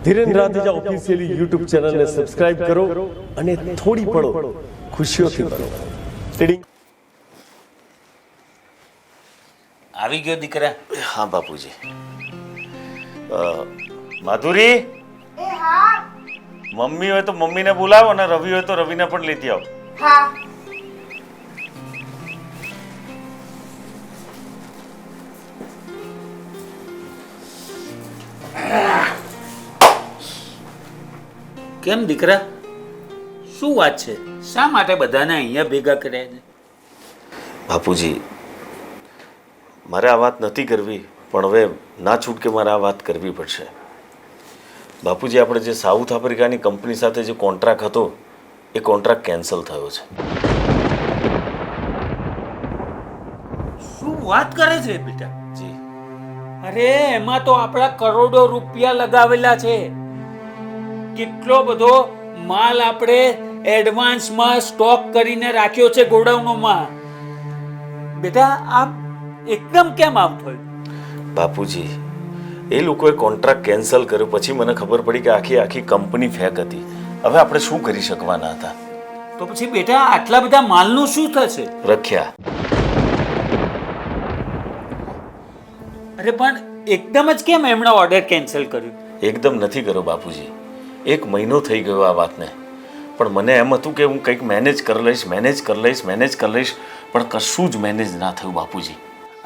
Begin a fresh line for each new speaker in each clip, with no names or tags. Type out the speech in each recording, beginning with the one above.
Dhiren રાધેજા officially YouTube ચેનલને subscribe કરો અને થોડી પળો ખુશીઓથી ભરો.
આવી ગયો દીકરા?
હા બાપુજી. માધુરી, મમ્મી હોય તો મમ્મીને બોલાવો અને રવિ હોય તો રવિને પણ લેતી આવો.
હા.
કેમ દીકરા, શું વાત છે? શા માટે બધાને અહીંયા ભેગા કર્યા છે?
બાપુજી, મારે આ વાત નથી કરવી, પણ હવે ના છૂટકે મારે આ વાત કરવી પડશે. બાપુજી, આપણે જે સાઉથ આફ્રિકાની કંપની સાથે જે કોન્ટ્રાક્ટ હતો એ કોન્ટ્રાક્ટ કેન્સલ થયો છે.
શું વાત કરે છે બેટા?
જી.
અરે એમાં તો આપણા કરોડો રૂપિયા લગાવેલા છે. કેટલો બધો માલ આપણે એડવાન્સમાં સ્ટોક કરીને રાખ્યો છે ગોડાઉનોમાં. બેટા આ એકદમ કેમ આમ થયું?
બાપુજી, એ લોકોએ કોન્ટ્રાક્ટ કેન્સલ કર્યો પછી મને ખબર પડી કે આખી કંપની ફેક હતી. હવે આપણે શું કરી શકવાના હતા?
તો પછી બેટા આટલા બધા માલનું શું થશે?
રખ્યા.
અરે પણ એકદમ જ કેમ એમણે ઓર્ડર કેન્સલ કર્યો?
એકદમ નથી કર્યો બાપુજી, 1 મહિનો થઈ ગયો આ વાતને. પણ મને એમ હતું કે હું કંઈક મેનેજ કરી લઈશ, પણ કશું જ મેનેજ ના થયું બાપુજી.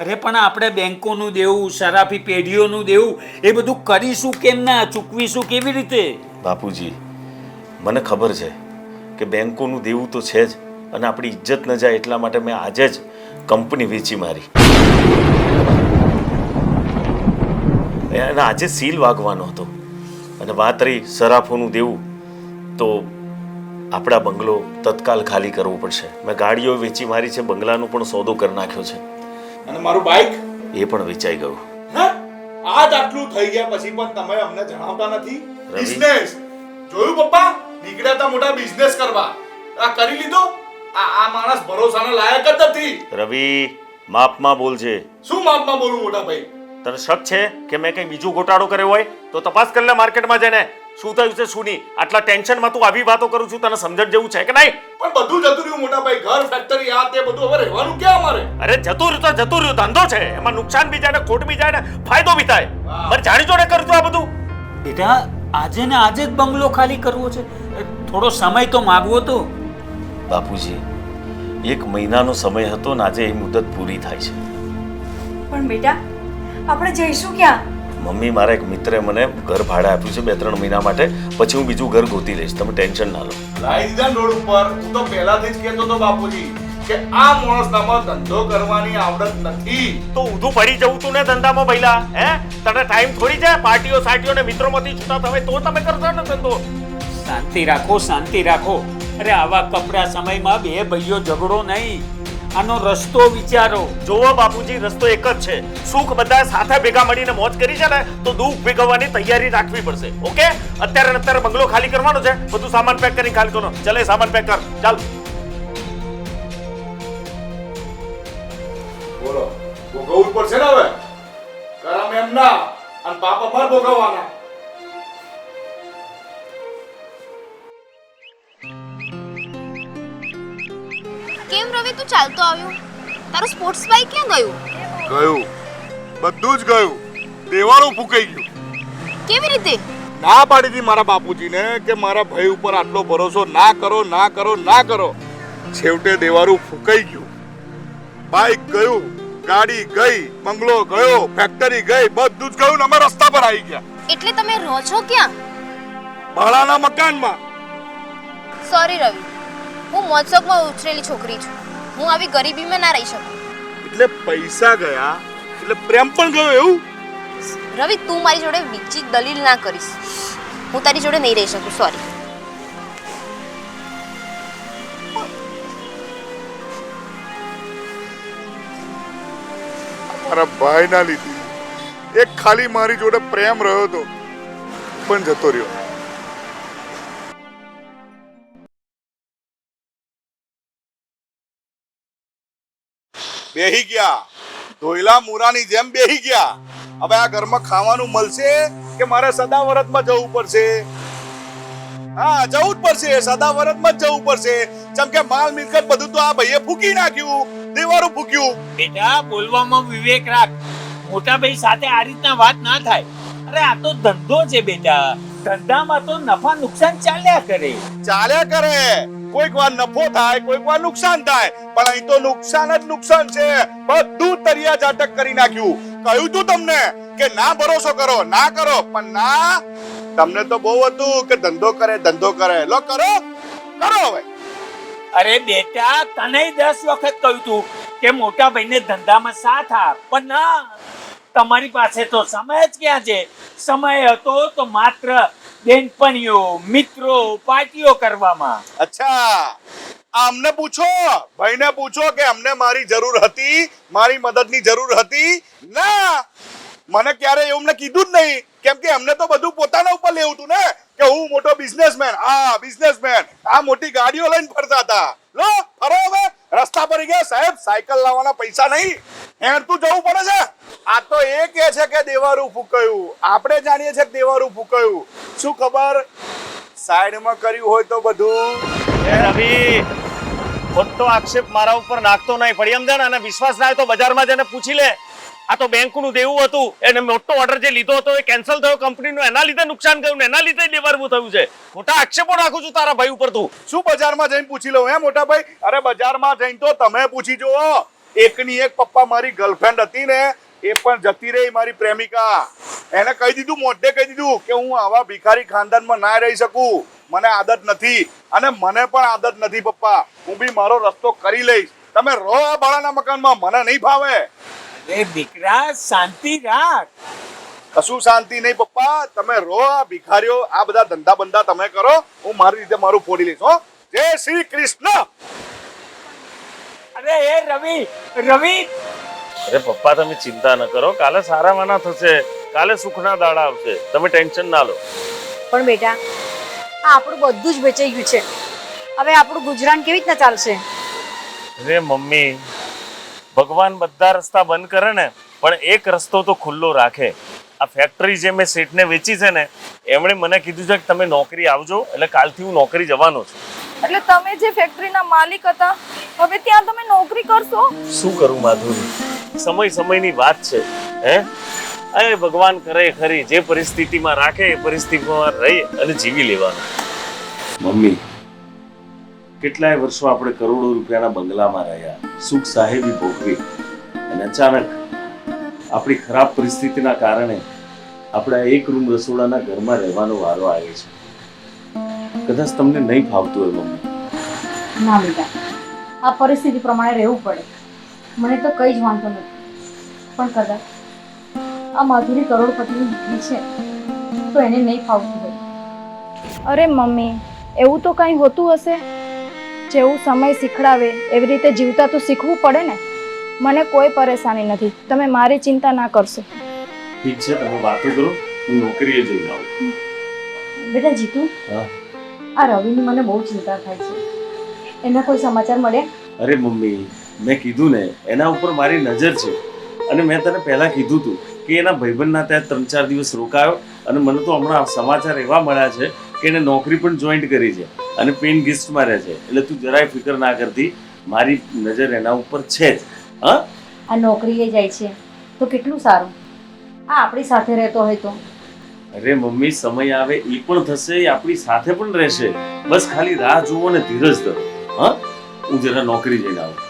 અરે પણ આપણે બેંકોનું દેવું, શરાફી પેઢીઓનું દેવું, એ બધું કરીશું કેમ ના, ચૂકવીશું કેવી રીતે?
બાપુજી, મને ખબર છે કે બેંકોનું દેવું તો છે જ, અને આપણી ઇજ્જત ન જાય એટલા માટે મેં આજે જ કંપની વેચી મારી. અને આજે સીલ વાગવાનો હતો. અને વાત રહી સરાફોનું દેવું, તો આપણા બંગલો તત્કાલ ખાલી કરવો પડશે. મેં ગાડીઓ વેચી મારી છે, બંગલાનો પણ સોદો કરી નાખ્યો છે.
અને મારું બાઈક
એ પણ વેચાઈ ગયું.
આજ આટલું થઈ ગયા પછી પણ તમે અમને જણાવતા નથી.
રવિ.
બિઝનેસ જોયું પપ્પા, નીકળ્યા હતા મોટા બિઝનેસ કરવા, આ કરી લીધો. આ માણસ ભરોસાના લાયક જ નથી.
રવિ, માપમાં બોલજે.
શું માપમાં બોલું મોટા ભાઈ?
તને શક છે કે મેં કંઈ બીજું ગોટાળો કર્યો હોય તો તપાસ કરી લે માર્કેટમાં જઈને. શું થયું છે શું નહીં? આટલા ટેન્શનમાં તું આવી વાતો કરું છું, તને સમજણ જેવું છે કે નહીં?
પણ બધું જતું રહ્યું મોટા ભાઈ, ઘર ફેક્ટરી આ તે બધું. હવે રહેવાનું ક્યાં અમારે?
અરે જતું રહ્યું, ધંધો છે, એમાં નુકસાન બી જાય ને ખોટ બી જાય ને ફાયદો બી થાય. મારે જાણી જોડે કરું છું આ બધું.
બેટા આજે ને આજે જ બંગલો ખાલી કરવો છે? થોડો સમય તો માંગવો તો.
બાપુજી, 1 મહિનાનો સમય હતો ને આજે એ મુદત પૂરી થાય છે.
પણ બેટા આપણે જઈશું ક્યાં?
મમ્મી, મારા એક મિત્રે મને ઘર ભાડે આપ્યું છે 2-3 મહિના માટે, પછી હું બીજું ઘર ગોતી લઈશ, તમે ટેન્શન ના લો.
લાઈ દીધા રોડ ઉપર. હું તો પહેલાથી જ કહેતો હતો બાપુજી કે આ માણસનામાં ધંધો કરવાની આવડત નથી.
તો ઊંધું પડી જવું તું ને ધંધામાં પહેલા, હે? તને ટાઈમ થોડી છે પાર્ટીઓ સાટીઓ ને મિત્રોમાંથી છૂટા થવાય તો તમે કરશો ને ધંધો?
શાંતિ રાખો, શાંતિ રાખો. અરે આવા કપડા સમયમાં બે ભાઈઓ ઝઘડો નહીં, આનો રસ્તો વિચારો.
જોવો બાપુજી, રસ્તો એક જ છે. સુખ બધા સાથે ભેગા મળીને મોજ કરી છે ને, તો દુઃખ ભેગવવાની તૈયારી રાખવી પડશે. ઓકે? અત્યારે બંગલો ખાલી કરવાનો છે, બધું સામાન પેક કરી ખાલી કરો. ચાલે સામાન પેક કર, ચાલ.
બોલો, ભોગવવું પડશે ને હવે. કરમ એમના અને પાપ અમાર ભોગવવાના.
કેમ રવિ, તું ચાલતો આવ્યો? તારું સ્પોર્ટ્સ બાઇક ક્યાં ગયું?
ગયું, બધું જ ગયું. દેવાળું ફૂંકાઈ ગયું.
કેવી રીતે?
ના પાડી હતી મારા બાપુજીને કે મારા ભાઈ ઉપર આટલો ભરોસો ના કરો. છેવટે દેવાળું ફૂંકાઈ ગયું. બાઇક ગયું, ગાડી ગઈ, બંગલો ગયો, ફેક્ટરી ગઈ, બધું જ ગયું ને અમે રસ્તા પર આવી ગયા.
એટલે તમે રહો છો ક્યાં?
ભાડાના મકાનમાં.
સોરી રવિ, હું મોજશોખમાં ઉછરેલી છોકરી છું. હું આવી ગરીબીમાં ના રહી શકું.
એટલે પૈસા ગયા એટલે પ્રેમ પણ ગયો એવું?
રવિ, તું મારી જોડે વિચિત દલીલ ના કરીશ. હું તારી જોડે નહીં રહી શકું, સોરી.
મારા ભાઈ ના લીધી એક ખાલી મારી જોડે પ્રેમ રહ્યો હતો પણ જતો રહ્યો. બેહી ગયા, ધોઈલા મુરાની જેમ બેહી ગયા. હવે આ ઘરમાં ખાવાનું મળશે કે મારે સદાવરતમાં જવું પડશે. હા, જવું જ પડશે, સદાવરતમાં જ જવું પડશે. જેમ કે માલ મિલકત બધું તો આ ભાઈએ ફૂકી નાખ્યું, દેવારું ફૂક્યું.
બેટા બોલવામાં વિવેક રાખ. મોટા ભાઈ સાથે આ રીતના વાત ના થાય. અરે આ તો ધંધો છે બેટા, ધંધામાં તો નફા નુકસાન ચાલ્યા કરે.
ચાલ્યા કરે, કોઈક વાર નફો થાય, કોઈક વાર નુકસાન થાય, પણ અહીં તો નુકસાન જ નુકસાન છે. બધું તરિયા ઝાટક કરી નાખ્યું. કહ્યું તું તમને કે ના ભરોસો કરો, ના કરો, પણ ના, તમને તો બહુ હતું કે ધંધો કરે. લો કરો હવે.
અરે બેટા તને 10 વખત કહ્યું તું કે મોટા ભાઈને ધંધામાં સાથ આપ, પણ ના, તમારી પાસે તો સમય જ ક્યાં છે. સમય હતો તો માત્ર બેનપણીઓ, મિત્રો, પાર્ટીઓ કરવામાં.
અચ્છા, અમને પૂછો, ભાઈને પૂછો કે અમને મારી જરૂર હતી, મારી મદદની જરૂર હતી? ના, મને ક્યારે એવું અમને કીધું જ નહીં. કેમ કે અમને તો બધું પોતાના ઉપર લેવું હતું ને, કે હું મોટો બિઝનેસમેન, આ મોટી ગાડીઓ લઈને ફરતા હતા. લો ફરો હવે. રસ્તા પર ગયા સાહેબ, સાયકલ લાવવાના પૈસા નહીં, હેરતું જવું પડે છે. આ તો એ કહે છે કે દેવારું ફૂંકાયું, આપણે જાણીએ છીએ કે દેવારું ફૂંકાયું. શું ખબર સાઈડમાં કર્યું હોય તો બધું.
રવિ, ખોટો આક્ષેપ મારા ઉપર નાખતો નહીં, પડી સમજણ? અને વિશ્વાસ ના હોય તો બજારમાં જઈને પૂછી લે. આ તો બેંકનું દેવું હતું, એને મોટો ઓર્ડર જે લીધો હતો એ કેન્સલ થયો કંપનીનો, એના લીધે નુકસાન ગયું ને એના લીધે દેવારવું થયું છે. ખોટા આક્ષેપો નાખું છું તારા ભાઈ ઉપર. તું
શું બજારમાં જઈને પૂછી લઉં હે મોટા ભાઈ? અરે બજારમાં જઈને તો તમે પૂછી જુઓ. એકની એક પપ્પા મારી ગર્લફ્રેન્ડ હતી ને, એ પણ જતી રહી, મારી પ્રેમિકા. એને કહી દીધું, મોઢે કહી દીધું કે હું આવા ભિખારી ખાનદાનમાં ના રહી શકું, મને આદત નથી, અને મને પણ આદત નથી પપ્પા. હું બી મારો રસ્તો કરી લઈશ, તમે રહો આ ભાડાના મકાનમાં, મને નહીં ભાવે.
અરે દીકરા શાંતિ રાખ.
કશું શાંતિ નહીં પપ્પા, તમે રહો. આ ભિખારીઓ આ બધા ધંધા બંધા તમે કરો, હું મારી રીતે મારું ફોડી લઈશ. હો, જય શ્રી કૃષ્ણ.
અરે એ રવિ,
અરે પપ્પા તમે ચિંતા ન કરો, કાલે સારાવાના થશે, કાલે સુખના દાડા આવશે, તમે ટેન્શન ના લો.
પણ બેટા આ આપણું બધું જ વેચાઈ ગયું છે. હવે આપણું ગુજરાન કેવી રીતના ચાલશે?
અરે મમ્મી, ભગવાન બધા રસ્તા બંધ કરે ને, પણ એક રસ્તો તો ખુલ્લો રાખે. આ ફેક્ટરી જે મેં શેઠને વેચી છે ને, એમણે મને કીધું છે કે તમે નોકરી આવજો, એટલે કાલથી હું નોકરી જવાનો છું.
એટલે તમે જે ફેક્ટરીના માલિક હતા, હવે ત્યાં તમે નોકરી કરશો?
શું કરું માધુરી, સમયની વાત છે. હે, અરે ભગવાન કરે ખરી, જે પરિસ્થિતિમાં રાખે એ પરિસ્થિતિમાં રહી અને જીવી લેવાનું. મમ્મી, કેટલાય વર્ષો આપણે કરોડો રૂપિયાના બંગલામાં રહ્યા, સુખ સાહેબી ભોગવી, અને અચાનક આપણી ખરાબ પરિસ્થિતિના કારણે આપણા એક રૂમ રસોડાના ઘરમાં રહેવાનો વારો આવે છે. કદાચ તમને નહીં ફાવતું હોય મમ્મી.
ના બેટા, આ પરિસ્થિતિ પ્રમાણે રહેવું પડે. મને તો કંઈ જ વાંધો નથી, પણ કદાચ આ માધુરી કરોડપતિની દીકરી છે તો એને નહીં ફાવતું હોય.
અરે મમ્મી, એવું તો કંઈ હોતું હશે? જેવું સમય શીખડાવે એવી રીતે જીવતા તો શીખવું પડે ને. મને કોઈ પરેશાની નથી, તમે મારી ચિંતા ના કરશો.
ઠીક છે, તમે વાતો કરો, હું નોકરીએ જઈને આવું.
બેટા જીતુ,
હા,
આ રવિની મને બહુ ચિંતા થાય છે. એના કોઈ સમાચાર મળ્યા?
અરે મમ્મી, મેં કીધું ને, એના ઉપર મારી નજર છે, અને મેં તને પહેલા કીધું તું કે એના ભાઈબંધના ત્યાં 3-4 દિવસ રોકાયો, અને મને તો હમણાં સમાચાર એવા મળ્યા છે કે એને નોકરી પણ જોઈન્ટ કરી છે અને પેઇંગ ગેસ્ટમાં રહે છે. એટલે તું જરાય ફિકર ના કરતી, મારી નજર એના ઉપર છે જ. હા,
આ નોકરીએ જાય છે તો કેટલું સારું. આ આપણી સાથે રહેતો હોય તો.
અરે મમ્મી, સમય આવે એ પણ થશે, એ આપણી સાથે પણ રહેશે. બસ ખાલી રાહ જુઓ ને ધીરજ ધરો. હા, હું જરા નોકરી જઈને આવું.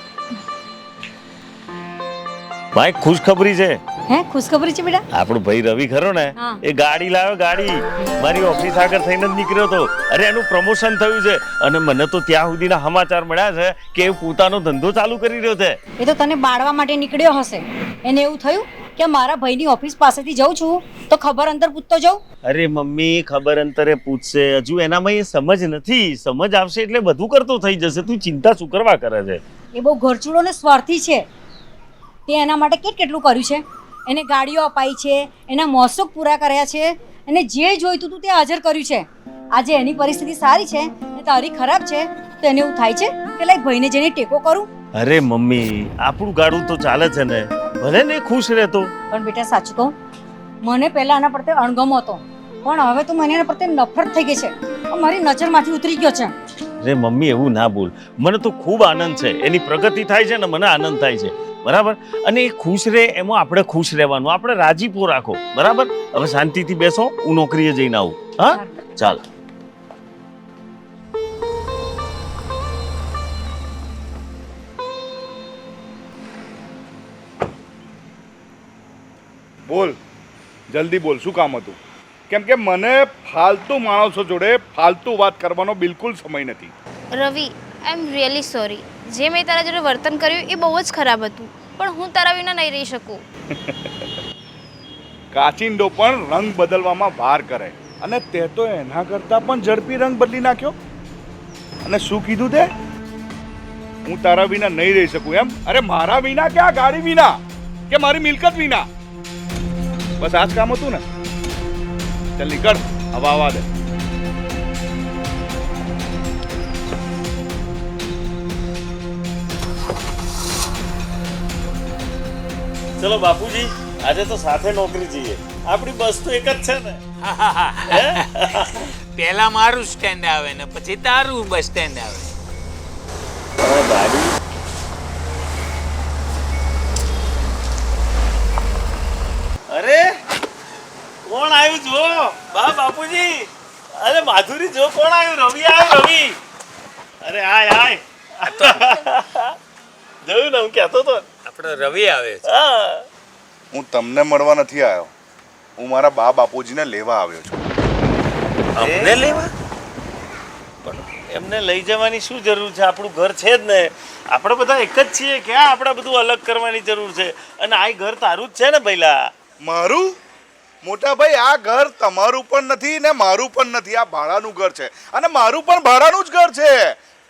ભાઈ ખુશખબરી છે.
હે, ખુશખબરી છે બેટા?
આપણો ભાઈ રવિ ખરો ને, એ ગાડી લાવ્યો. ગાડી મારી ઓફિસ આગળ થઈને જ નીકળ્યો હતો. અરે એનું પ્રમોશન થયું છે, અને મને તો ત્યાં સુધીના સમાચાર મળ્યા છે કે એ પોતાનો ધંધો ચાલુ કરી રહ્યો છે.
એ તો તને બાળવા માટે નીકળ્યો હશે. એને એવું થયું કે મારા ભાઈની ઓફિસ પાસેથી જઉં છું તો ખબર અંતર પૂછતો જાઉં.
અરે મમ્મી, ખબર અંતરે પૂછશે, હજુ એનામાં એ સમજ નથી. સમજ આવશે એટલે બધું કરતો થઈ જશે. તું ચિંતા શું કરવા કરે છે?
એ બહુ ઘરચૂડો ને સ્વાર્થી છે. તે એના માટે કેટલું કર્યું છે. એને ગાડીઓ અપાઈ છે, એના મોસોક પૂરા કર્યા છે, એને જે જોઈતું હતું તે હાજર કર્યું છે. આજે એની પરિસ્થિતિ સારી છે અને તારી ખરાબ છે તો એને એવું થાય છે કે લાઈ ભાઈને જઈને ટેકો કરું.
અરે મમ્મી, આપણું ગાડું તો ચાલે છે ને, ભલે ને ખુશ રહેતો.
પણ બેટા સાચું કહું, મને પહેલા આના પ્રત્યે અણગમો હતો, પણ હવે તો મને એના પ્રત્યે નફરત થઈ ગઈ છે. મારી નજરમાંથી ઉતરી ગયો છે.
રે મમ્મી એવું ના બોલ, મને તો ખૂબ આનંદ છે, એની પ્રગતિ થાય છે ને મને આનંદ થાય છે, બરાબર. અને એ ખુશ રહે એમાં આપણે ખુશ રહેવાનું, આપણે રાજીપો રાખો, બરાબર. હવે શાંતિથી બેસો, હું નોકરીએ જઈને આવું. હા, ચાલ.
બોલ, જલ્દી બોલ, શું કામ હતું? કેમ કે મને ફાલતુ માણસો જોડે ફાલતુ વાત કરવાનો બિલકુલ સમય નથી.
રવિ, આઈ એમ રિયલી સોરી. જે મેં તારા જોડે વર્તન કર્યું એ બહુ જ ખરાબ હતું, પણ હું તારા વિના નહીં રહી શકું.
કાચિંડો પણ રંગ બદલવામાં વાર કરે, અને તે તો એના કરતાં પણ ઝડપી રંગ બદલી નાખ્યો. અને શું કીધું તે? હું તારા વિના નહીં રહી શકું એમ? અરે મારા વિના કે આ ગાડી વિના કે મારી મિલકત વિના? બસ આ જ કામ હતું ને? ચાલ નીકળ, હવા આવવા દે.
ચલો બાપુજી, આજે તો સાથે નોકરી જઈએ. આપણી બસ તો એક જ છે ને.
પહેલા મારું સ્ટેન્ડ આવે ને પછી તારું બસ સ્ટેન્ડ આવે.
ગાડી અરે કોણ આવ્યું જો બાપુજી? અરે માધુરી જો કોણ આવ્યું? રવિ આવ્યો, રવિ. અરે આય આય. જોયું ને, હું કહેતો તો
આપણો રવિ આવે છે.
હા.
હું તમને મળવા નથી આવ્યો, હું મારા બા બાપુજીને લેવા આવ્યો છું.
અમને લેવા? પણ એમને લઈ જવાની શું જરૂર છે? આપણું ઘર છે જ ને, આપણે બધા એક જ છીએ. ક્યાં આપણે બધું અલગ કરવાની જરૂર છે? અને આ ઘર તારું જ છે ને પહેલા.
મારું? મોટા ભાઈ, આ ઘર તમારું પણ નથી ને મારું પણ નથી. આ ભાડાનું ઘર છે, અને મારું પણ ભાડાનું જ ઘર છે.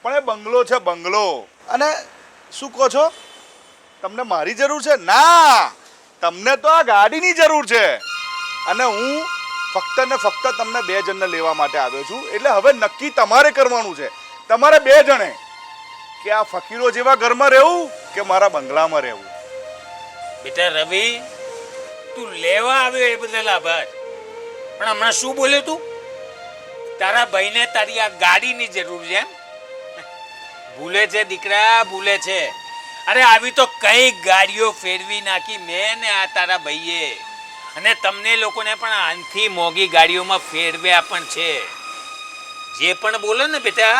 પણ એ બંગલો છે, બંગલો. અને શું કહો છો, તમને મારી જરૂર છે? ના, તમને તો આ ગાડીની જરૂર છે. અને હું ફક્ત ને ફક્ત તમને 2 જણને લેવા માટે આવ્યો છું. એટલે હવે નક્કી તમારે કરવાનું છે, તમારે 2 જણે, કે આ ફકીરો જેવા ઘરમાં રહેવું કે મારા બંગલામાં રહેવું.
બેટા રવિ, તું લેવા આવ્યો એ બદલ આભાર, પણ હમણાં શું બોલ્યો તું? તારા ભાઈને તારી આ ગાડીની જરૂર છે એમ? ભૂલે છે દીકરા, ભૂલે છે. અરે આવી તો કઈ ગાડીઓ ફેરવી નાખી મેં ને આ તારા ભાઈએ, અને તમને લોકોને પણ આનથી મોંઘી ગાડીઓમાં ફેરવ્યા પણ છે. જે પણ બોલો ને બેટા,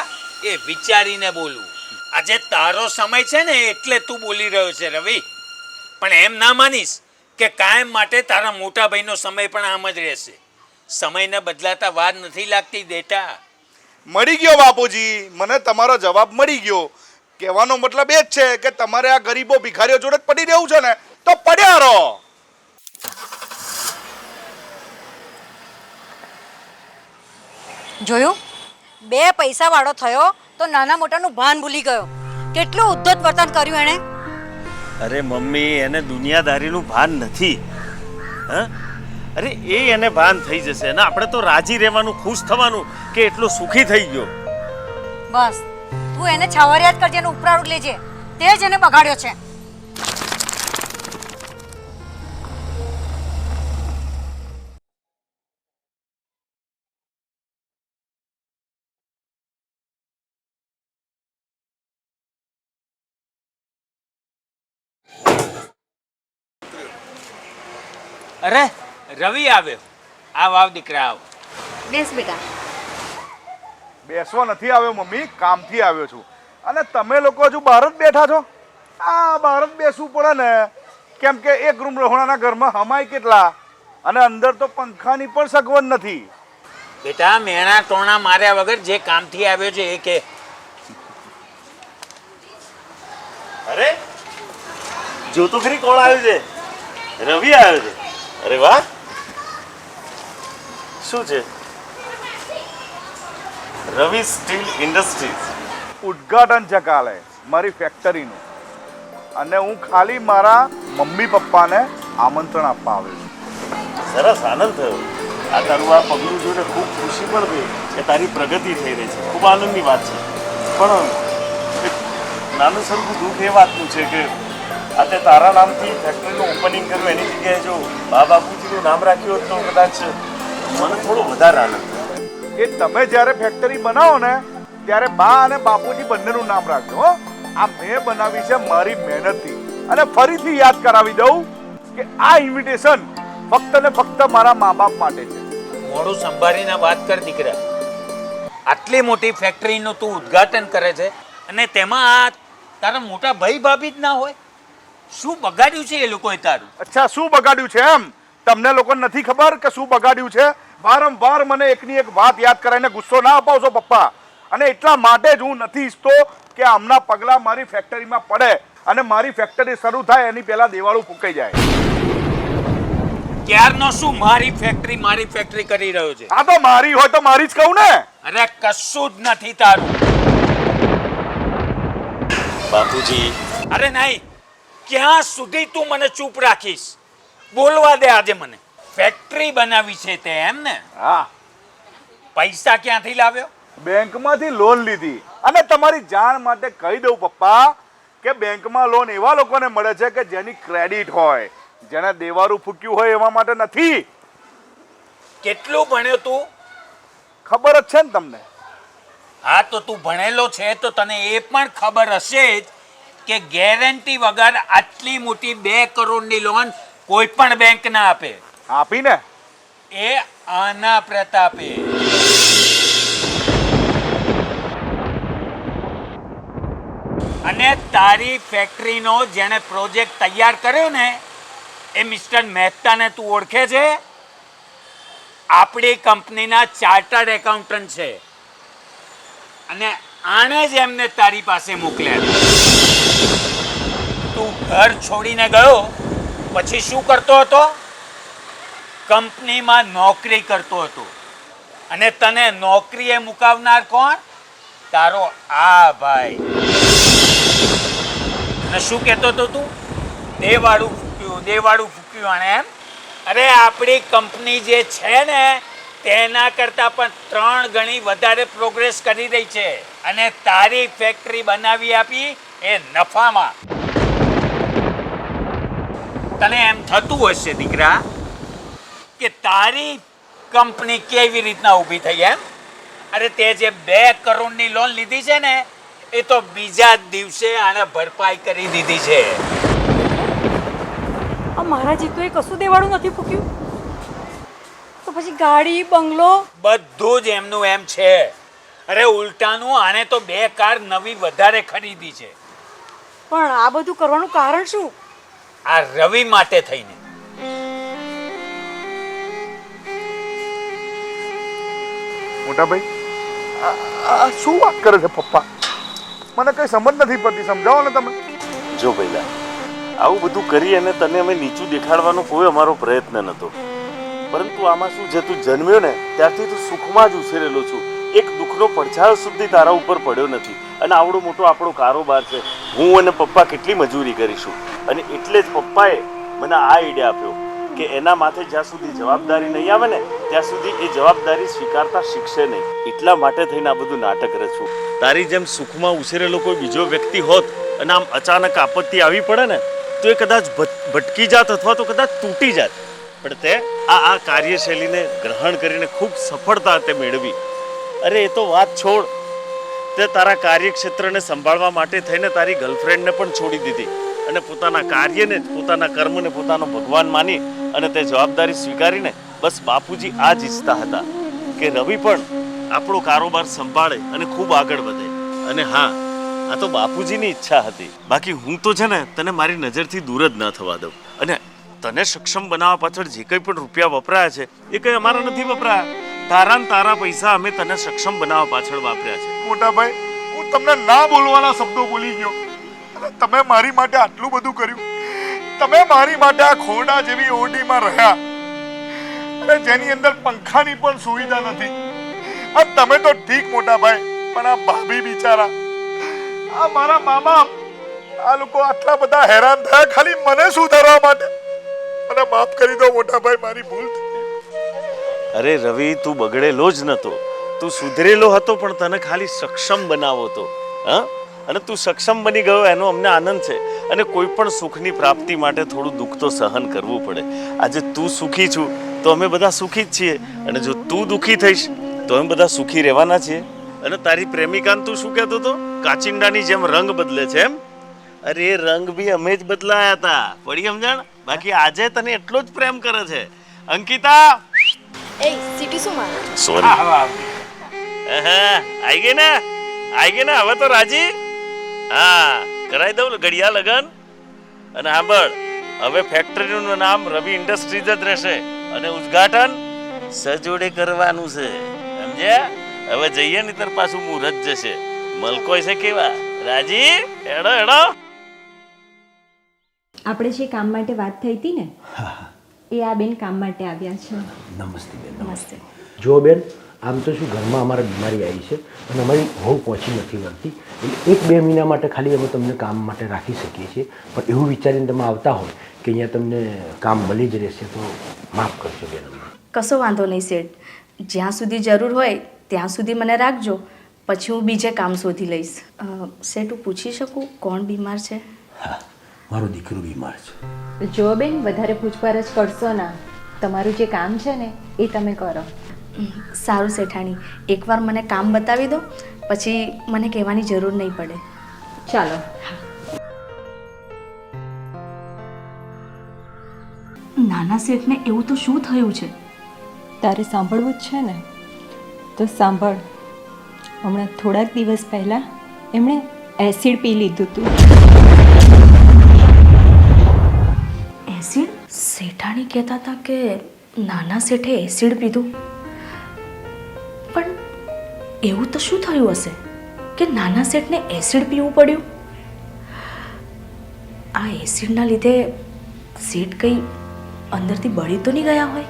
એ વિચારીને બોલું. આજે તારો સમય છે ને એટલે તું બોલી રહ્યો છે રવિ, પણ એમ ના માનીશ કે કાયમ માટે તારા મોટા ભાઈનો સમય પણ આમ જ રહેશે. સમયને બદલાતા વાર નથી લાગતી બેટા.
મળી ગયો બાપુજી, મને તમારો જવાબ મળી ગયો. કહેવાનો મતલબ એ જ છે કે તમારે આ ગરીબો ભિખારીઓ જોડે જ પડી રહેવું છે ને, તો પડ્યા રહો.
જોયું? 2 પૈસા વાળો થયો તો નાના મોટાનું ભાન ભૂલી ગયો. કેટલું ઉદ્ધત વર્તન કર્યું એણે.
અરે મમ્મી, એને દુનિયાદારીનું ભાન નથી. હા, અરે એને ભાન થઈ જશે. અને આપણે તો રાજી રહેવાનું, ખુશ થવાનું કે એટલો સુખી થઈ ગયો.
બસ તું એને છાવરિયા જ કરજે, એનો ઉપરાળું લેજે. તે જ એને બગાડ્યો છે.
અરે રવિ આવ્યો. આવ દીકરા આવ.
બેસ બેટા.
બેસવા નથી આવ્યો મમ્મી, કામથી આવ્યો છું. અને તમે લોકો હજુ બહાર જ બેઠા છો? આ બહાર જ બેસવું પડે ને, કેમ કે એક રૂમ રહોણાના ઘરમાં હમાય કેટલા, અને અંદર તો પંખાની પણ સગવડ નથી.
બેટા મેણા ટોણા માર્યા વગર જે કામથી આવ્યો છે એ કે.
અરે જો તો ખરી કોણ આવ્યું છે? રવિ આવ્યો છે. અરે વાહ, શું છે? રવિ સ્ટીલ ઇન્ડસ્ટ્રીઝ
ઉદ્ઘાટન છે કાલે મારી ફેક્ટરીનું, અને હું ખાલી મારા મમ્મી પપ્પાને આમંત્રણ આપવા આવ્યો છું.
સરસ, આનંદ થયો. આ તારું આ પગલું જોઈને ખૂબ ખુશી પણ થઈ કે તારી પ્રગતિ થઈ રહી છે. ખૂબ આનંદની વાત છે. પણ એક નાનું સરખું દુઃખ એ વાતનું છે કે આ તે તારા નામથી ફેક્ટરીનું ઓપનિંગ કર્યું એની જગ્યાએ જો બા બાપુજીનું નામ રાખ્યું હોત તો કદાચ મને થોડો વધારે આનંદ થાય.
એ તમે જ્યારે ફેક્ટરી બનાવો ને ત્યારે બા અને બાપુજી બંનેનું નામ રાખજો હો. આ મેં બનાવી છે મારી મહેનતથી. અને ફરીથી યાદ કરાવી દઉં કે આ ઇન્વિટેશન ફક્ત ને ફક્ત મારા મા બાપ માટે છે.
મોડું સંભાળીને વાત કર દીકરા. આટલી મોટી ફેક્ટરીનું તું ઉદ્ઘાટન કરે છે અને તેમાં આ તારા મોટા ભાઈ ભાભી જ ના હોય? શું બગાડ્યું છે એ લોકોએ તારું?
અચ્છા, શું બગાડ્યું છે એમ? તમને લોકોને નથી ખબર કે શું બગાડ્યું છે? વારંવાર મને એકની એક વાત યાદ કરાવીને ગુસ્સો ના અપાવશો પપ્પા. અને એટલા માટે જ હું નથી ઈચ્છતો કે આમના પગલા મારી ફેક્ટરીમાં પડે અને મારી ફેક્ટરી શરૂ થાય એની પહેલા દેવાળું ફૂંકાઈ જાય.
ક્યારનો શું મારી ફેક્ટરી કરી રહ્યો છે?
આ તો મારી હોય તો મારી જ કહું ને.
અરે કશું જ નથી તારું.
બાપુજી,
અરે નહીં, ક્યાં સુધી તું મને ચૂપ રાખીશ? બોલવા દે આજે મને. ફેક્ટરી બનાવી છે તે એમ ને?
હા,
પૈસા ક્યાંથી લાવ્યો?
બેંકમાંથી લોન લીધી. અને તમારી જાણ માટે કહી દઉં પપ્પા કે બેંકમાં લોન એવા લોકોને મળે છે કે જેની ક્રેડિટ હોય, જેને દેવારું ફૂક્યું હોય એવા માટે નથી.
કેટલું ભણ્યો તું?
ખબર જ છે ને તમને.
હા, તો તું ભણેલો છે તો તને એ પણ ખબર હશે જ કે ગેરંટી વગર આટલી મોટી 2 કરોડની લોન કોઈ પણ બેંક ના આપે.
આપીને
એ આના પ્રતાપે. અને તારી ફેક્ટરીનો જેણે પ્રોજેક્ટ તૈયાર કર્યો ને એ મિસ્ટર મહેતાને તું ઓળખે છે? આપણી કંપનીના ચાર્ટર્ડ એકાઉન્ટન્ટ છે અને આણે જ એમને તારી પાસે મોકલ્યા. તું ઘર છોડીને ગયો પછી શું કરતો હતો? કંપનીમાં નોકરી કરતો હતો. અને તને નોકરીએ મુકાવનાર કોણ? તારો આ ભાઈ. અને શું કહેતો હતો તું? દેવાળું ફૂક્યું આણે એમ? અરે આપણી કંપની જે છે ને તેના કરતાં પણ 3 ગણી વધારે પ્રોગ્રેસ કરી રહી છે. અને તારી ફેક્ટરી બનાવી આપી એ નફામાં. તને એમ થતું હશે દીકરા કે તારી કંપની કેવી રીતના ઊભી થઈ એમ? અરે તે જે 2 કરોડની લોન લીધી છે ને એ તો બીજા જ દિવસે આને ભરપાઈ કરી દીધી છે.
મારા જીતુએ કશું દેવાળું નથી ફૂક્યું તો પછી ગાડી બંગલો
બધું જ એમનું એમ છે. અરે ઉલટાનું આને તો 2 કાર નવી વધારે ખરીદી છે.
પણ આ બધું કરવાનું કારણ શું?
આ રવિ માટે થઈને.
મોટા ભાઈ, શું વાત કરે છે પપ્પા? મને કઈ સમજ નથી પડતી, સમજાવો ને તમે.
જો પહેલા આવું બધું કરી અને તને અમે નીચું દેખાડવાનો કોઈ અમારો પ્રયત્ન નહોતો. પરંતુ આમાં શું છે, તું જન્મ્યો ને ત્યારથી તું સુખમાં જ ઉછરેલો છું. એક દુઃખનો પડછાયો સુધી તારા ઉપર પડ્યો નથી. અને આવડો મોટો આપણો કારોબાર છે. હું અને પપ્પા કેટલી મજૂરી કરીશું. અને એટલે જ પપ્પાએ મને આ આઈડિયા આપ્યો કે એના માથે જ્યાં સુધી જવાબદારી નહીં આવે ને ત્યાં સુધી એ જવાબદારી સ્વીકારતા શીખશે નહીં. એટલા માટે થઈને આ બધું નાટક રચું. તારી જેમ સુખમાં ઉછરેલો કોઈ બીજો વ્યક્તિ હોત અને આમ અચાનક આપત્તિ આવી પડે ને તો એ કદાચ ભટકી જાત અથવા તો કદાચ તૂટી જાત. પણ તે આ કાર્યશૈલીને ગ્રહણ કરીને ખૂબ સફળતા તે મેળવી. અરે એ તો વાત છોડ, તે તારા કાર્યક્ષેત્રને સંભાળવા માટે થઈને તારી ગર્લફ્રેન્ડને પણ છોડી દીધી અને પોતાના કાર્યને, પોતાના કર્મને પોતાનો ભગવાન માની અને તે જવાબદારી સ્વીકારીને બસ બાપુજી આ જ ઈચ્છતા હતા કે રવિ પણ આપણો કારોબાર સંભાળે અને ખૂબ આગળ વધે. અને હા, આ તો બાપુજીની ઈચ્છા હતી. બાકી હું તો છે ને તને મારી નજરથી દૂર જ ન થવા દઉં. અને તને સક્ષમ બનાવવા પાછળ જે કંઈ પણ રૂપિયા વપરાયા છે એ કંઈ અમારા નથી વપરાયા. તારા પૈસા અમે તને સક્ષમ બનાવવા પાછળ વાપર્યા છે.
મોટા ભાઈ, હું તમને ના બોલવાના શબ્દો બોલી ગયો. અને તમે મારી માટે આટલું બધું કર્યું. તમે મારી માટે આ ખોરડા જેવી ઓરડીમાં રહ્યા અને જેની અંદર પંખાની પણ સુવિધા નથી. આ તમે તો ઠીક મોટા ભાઈ, પણ આ ભાભી બિચારા, આ મારા મામા, આ લોકો આટલા બધા હેરાન થયા ખાલી મને સુધારવા માટે. મને માફ કરી દો મોટા ભાઈ, મારી ભૂલ થઈ.
અરે રવિ, તું બગડેલો જ નતો, તું સુધરેલો હતો, પણ તને ખાલી સક્ષમ બનાવો હતો. હા, અને તું સક્ષમ બની ગયો એનો અમને આનંદ છે. અને કોઈ પણ સુખની પ્રાપ્તિ માટે થોડું દુઃખ તો સહન કરવું પડે. આજે તું સુખી છું તો અમે બધા સુખી જ છીએ, અને જો તું દુઃખી થઈશ તો અમે બધા સુખી રહેવાના છીએ. અને તારી પ્રેમિકાને તું શું કહેતો હતો? કાચિંડાની જેમ રંગ બદલે છે એમ? અરે એ રંગ બી અમે જ બદલાયા હતા, પડી સમજણ? બાકી આજે તને એટલો જ પ્રેમ કરે છે. અંકિતા,
એ સીટી શું મારે?
સોરી, આઈ ગઈ ને? આઈ ગઈ ને? હવે તો રાજી? હા, કરાઈ દઉં ઘડિયા લગન. અને સાંભળ, હવે ફેક્ટરીનું નામ રવિ ઇન્ડસ્ટ્રીઝ જ રહેશે, અને ઉદ્ઘાટન સજોડે કરવાનું છે, સમજ્યા? હવે જઈએ ને તાર પાછું મુહૂર્ત જશે. મલકોય છે કેવા? રાજી? હેડો હેડો.
આપણે જે કામ માટે વાત થઈ હતી ને, એ આ બેન કામ માટે આવ્યા છે.
નમસ્તે બેન.
નમસ્તે.
જો બેન, આમ તો શું ઘરમાં અમારે બીમારી આવી છે અને અમારી બહુ પહોંચી નથી વળતી, એટલે 1-2 મહિના માટે ખાલી અમે તમને કામ માટે રાખી શકીએ છીએ. પણ એવું વિચારીને તમે આવતા હોય કે અહીંયા તમને કામ મળી જ રહેશે તો માફ કરશો બેન.
કશો વાંધો નહીં શેઠ, જ્યાં સુધી જરૂર હોય ત્યાં સુધી મને રાખજો, પછી હું બીજે કામ શોધી લઈશ. શેઠ, હું પૂછી શકું કોણ બીમાર છે?
હા, મારું દીકરું બીમાર છે.
જો બેન, વધારે પૂછપરછ કરશો ના, તમારું જે કામ છે ને એ તમે કરો.
સારું શેઠાણી, એકવાર મને કામ બતાવી દો, પછી મને કહેવાની જરૂર નહીં પડે.
ચાલો.
નાના શેઠને એવું તો શું થયું છે?
તારે સાંભળવું જ છે ને તો સાંભળ. હમણાં થોડાક દિવસ પહેલાં એમણે એસિડ પી લીધું હતું.
એસિડ? શેઠાણી કહેતા હતા કે નાના શેઠે એસિડ પીધું, પણ એવું તો શું થયું હશે કે નાના શેઠને એસિડ પીવું પડ્યું? આ એસિડના લીધે શેઠ કંઈ અંદરથી બળી તો નહીં ગયા હોય?